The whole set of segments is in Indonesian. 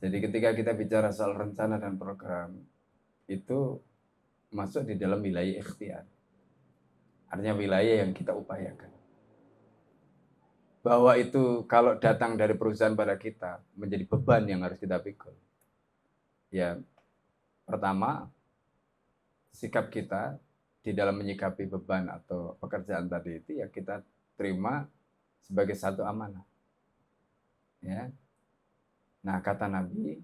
Jadi ketika kita bicara soal rencana dan program, itu masuk di dalam wilayah ikhtiar. Artinya wilayah yang kita upayakan. Bahwa itu kalau datang dari perusahaan pada kita, menjadi beban yang harus kita pikul. Ya, pertama, sikap kita di dalam menyikapi beban atau pekerjaan tadi itu, ya kita terima sebagai satu amanah. Ya. Nah, kata Nabi,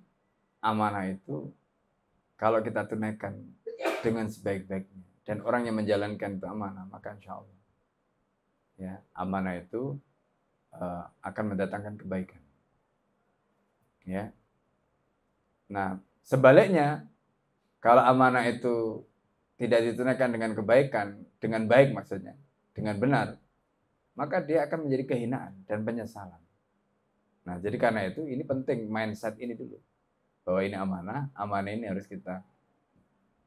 amanah itu kalau kita tunaikan dengan sebaik-baiknya dan orang yang menjalankan itu amanah, maka insya Allah ya, amanah itu akan mendatangkan kebaikan. Ya. Nah, sebaliknya kalau amanah itu tidak ditunaikan dengan kebaikan, dengan baik maksudnya, dengan benar, maka dia akan menjadi kehinaan dan penyesalan. Nah, jadi karena itu ini penting mindset ini dulu. Bahwa ini amanah ini harus kita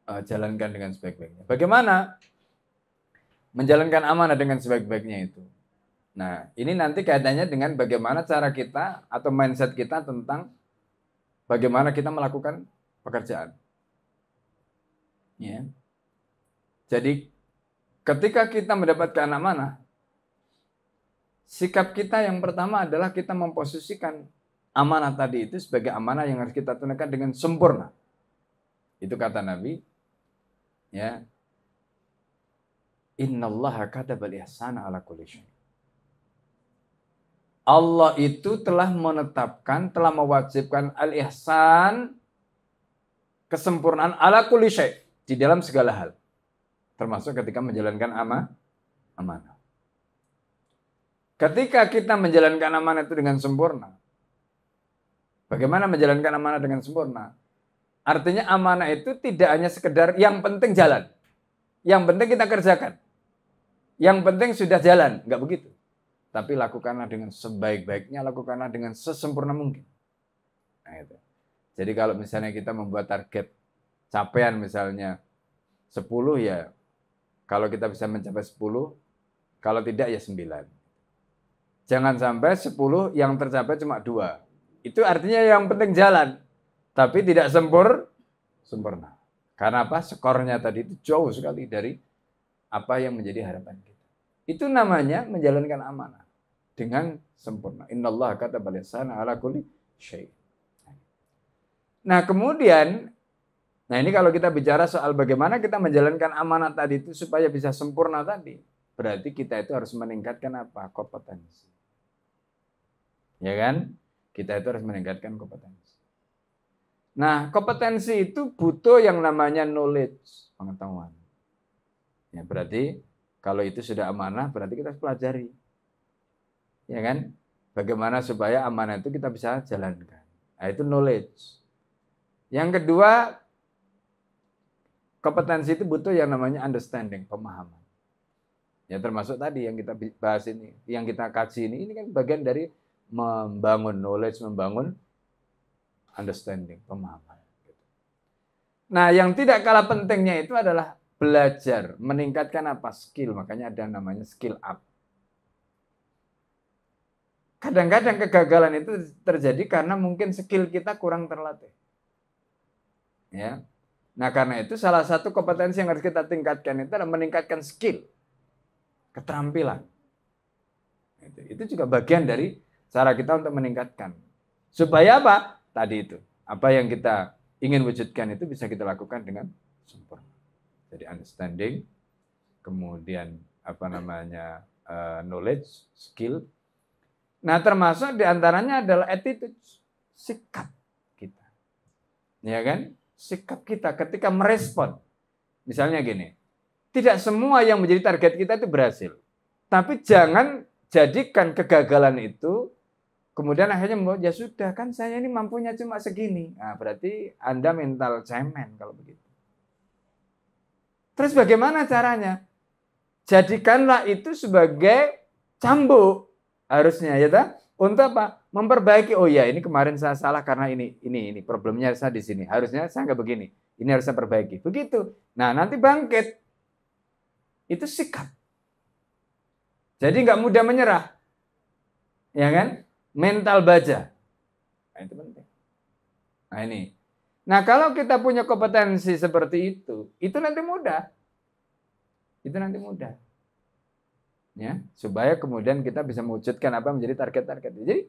jalankan dengan sebaik-baiknya. Bagaimana menjalankan amanah dengan sebaik-baiknya itu? Nah, ini nanti kaitannya dengan bagaimana cara kita atau mindset kita tentang bagaimana kita melakukan pekerjaan. Ya. Jadi, ketika kita mendapatkan amanah, sikap kita yang pertama adalah kita memposisikan amanah tadi itu sebagai amanah yang harus kita tunaikan dengan sempurna. Itu kata Nabi, ya. Innallaha katabal ihsana ala kulli syai'. Allah itu telah menetapkan, telah mewajibkan al-ihsan, kesempurnaan ala kulli syai', di dalam segala hal. Termasuk ketika menjalankan amanah. Ketika kita menjalankan amanah itu dengan sempurna. Bagaimana menjalankan amanah dengan sempurna? Artinya amanah itu tidak hanya sekedar yang penting jalan. Yang penting kita kerjakan. Yang penting sudah jalan. Enggak begitu. Tapi lakukanlah dengan sebaik-baiknya, lakukanlah dengan sesempurna mungkin. Nah, itu. Jadi kalau misalnya kita membuat target capaian misalnya 10 ya, kalau kita bisa mencapai 10, kalau tidak ya 9. Jangan sampai 10 yang tercapai cuma 2. Itu artinya yang penting jalan. Tapi tidak sempurna. Karena apa? Skornya tadi itu jauh sekali dari apa yang menjadi harapan kita. Itu namanya menjalankan amanah dengan sempurna. Innallaha katabal ihsana ala kulli syai'. Nah, kemudian ini kalau kita bicara soal bagaimana kita menjalankan amanah tadi itu supaya bisa sempurna tadi, berarti kita itu harus meningkatkan apa? Kompetensi. Ya kan? Kita itu harus meningkatkan kompetensi. Nah, kompetensi itu butuh yang namanya knowledge, pengetahuan. Ya, berarti kalau itu sudah amanah, berarti kita harus pelajari. Ya kan? Bagaimana supaya amanah itu kita bisa jalankan. Nah, itu knowledge. Yang kedua, kompetensi itu butuh yang namanya understanding, pemahaman. Ya, termasuk tadi yang kita bahas ini, yang kita kaji ini kan bagian dari membangun knowledge, membangun understanding, pemahaman. Nah, yang tidak kalah pentingnya itu adalah belajar, meningkatkan apa? Skill, makanya ada namanya skill up. Kadang-kadang kegagalan itu terjadi karena mungkin skill kita kurang terlatih. Ya. Nah, karena itu salah satu kompetensi yang harus kita tingkatkan itu adalah meningkatkan skill, keterampilan. Itu juga bagian dari cara kita untuk meningkatkan. Supaya apa? Tadi itu. Apa yang kita ingin wujudkan itu bisa kita lakukan dengan sempurna. Jadi understanding, kemudian knowledge, skill. Nah, termasuk diantaranya adalah attitude, sikap kita. Ya kan? Sikap kita ketika merespon. Misalnya gini, tidak semua yang menjadi target kita itu berhasil. Tapi jangan jadikan kegagalan itu kemudian akhirnya ya sudah kan saya ini mampunya cuma segini. Nah, berarti Anda mental cemen kalau begitu. Terus bagaimana caranya? Jadikanlah itu sebagai cambuk harusnya ya tak? Untuk apa? Memperbaiki. Oh ya, ini kemarin saya salah karena ini problemnya saya di sini. Harusnya saya nggak begini. Ini harus saya perbaiki. Begitu. Nah, nanti bangkit. Itu sikap. Jadi nggak mudah menyerah. Ya kan? Mental baja. Nah, itu penting. Nah ini. Nah kalau kita punya kompetensi seperti itu nanti mudah. Itu nanti mudah. Ya, supaya kemudian kita bisa mewujudkan apa menjadi target-target. Jadi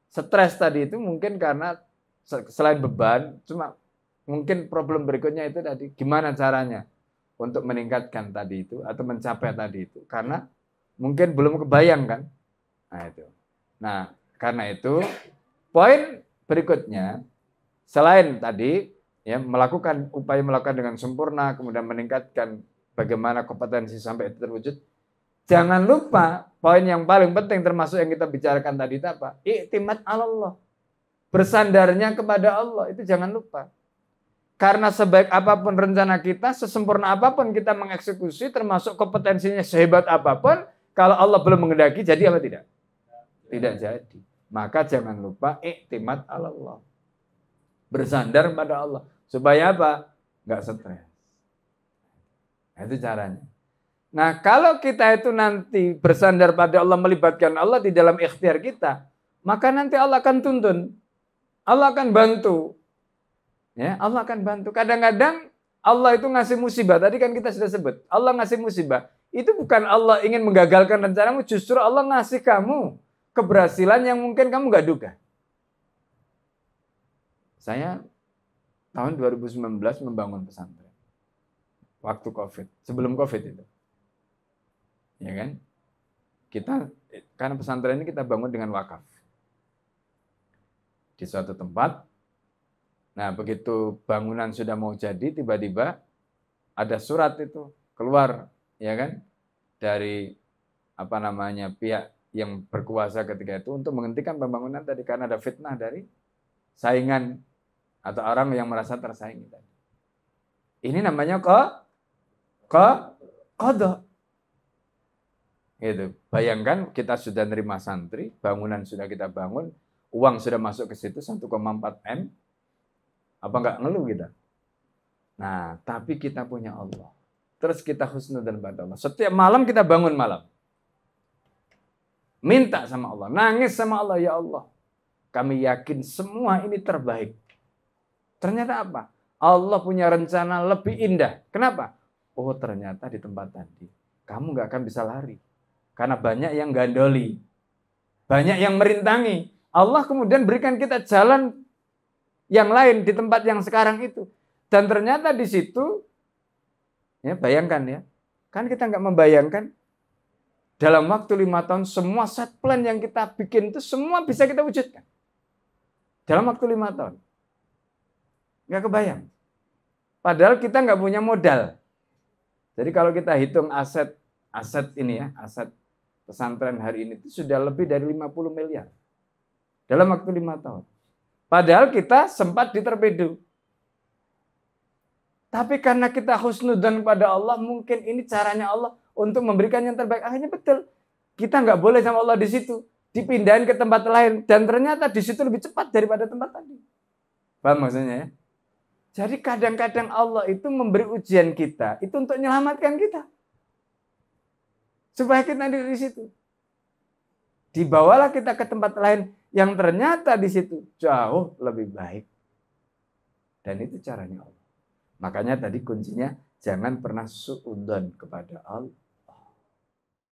stres tadi itu mungkin karena selain beban, cuma mungkin problem berikutnya itu tadi gimana caranya untuk meningkatkan tadi itu atau mencapai tadi itu. Karena mungkin belum kebayang kan. Nah itu. Nah karena itu poin berikutnya selain tadi ya melakukan upaya melakukan dengan sempurna, kemudian meningkatkan bagaimana kompetensi sampai itu terwujud. Jangan lupa poin yang paling penting termasuk yang kita bicarakan tadi itu apa? Iktimad Allah. Bersandarnya kepada Allah itu jangan lupa. Karena sebaik apapun rencana kita, sesempurna apapun kita mengeksekusi, termasuk kompetensinya sehebat apapun, kalau Allah belum menghendaki, jadi apa tidak? Tidak jadi. Maka jangan lupa iktimad Allah. Bersandar pada Allah. Supaya apa? Nggak stres. Nah, itu caranya. Nah, kalau kita itu nanti bersandar pada Allah, melibatkan Allah di dalam ikhtiar kita, maka nanti Allah akan tuntun. Allah akan bantu. Ya, Allah akan bantu. Kadang-kadang Allah itu ngasih musibah. Tadi kan kita sudah sebut. Allah ngasih musibah. Itu bukan Allah ingin menggagalkan rencanamu, justru Allah ngasih kamu keberhasilan yang mungkin kamu nggak duga. Saya tahun 2019 membangun pesantren. Waktu COVID. Sebelum COVID itu. Ya kan? Karena pesantren ini kita bangun dengan wakaf. Di suatu tempat. Nah, begitu bangunan sudah mau jadi, tiba-tiba ada surat itu keluar, ya kan? Dari pihak yang berkuasa ketika itu untuk menghentikan pembangunan tadi karena ada fitnah dari saingan atau orang yang merasa tersaingi tadi. Ini namanya qadha. Gitu. Bayangkan kita sudah nerima santri, bangunan sudah kita bangun, uang sudah masuk ke situ 1,4 M. Apa enggak ngeluh kita? Nah, tapi kita punya Allah. Terus kita husnudzan pada Allah. Setiap malam kita bangun malam. Minta sama Allah, nangis sama Allah, ya Allah. Kami yakin semua ini terbaik. Ternyata apa? Allah punya rencana lebih indah. Kenapa? Oh, ternyata di tempat tadi kamu enggak akan bisa lari. Karena banyak yang gandoli. Banyak yang merintangi. Allah kemudian berikan kita jalan yang lain di tempat yang sekarang itu. Dan ternyata di situ, ya bayangkan ya, kan kita nggak membayangkan dalam waktu 5 tahun semua set plan yang kita bikin itu semua bisa kita wujudkan. Dalam waktu 5 tahun. Nggak kebayang. Padahal kita nggak punya modal. Jadi kalau kita hitung aset ini ya, aset pesantren hari ini itu sudah lebih dari 50 miliar. Dalam waktu 5 tahun. Padahal kita sempat diterpedu. Tapi karena kita husnudzan pada Allah, mungkin ini caranya Allah untuk memberikan yang terbaik. Akhirnya betul. Kita nggak boleh sama Allah di situ. Dipindahin ke tempat lain. Dan ternyata di situ lebih cepat daripada tempat tadi. Paham maksudnya ya? Jadi kadang-kadang Allah itu memberi ujian kita. Itu untuk menyelamatkan kita. Supaya kita di situ. Dibawalah kita ke tempat lain yang ternyata di situ jauh lebih baik. Dan itu caranya Allah. Makanya tadi kuncinya jangan pernah suudzon kepada Allah.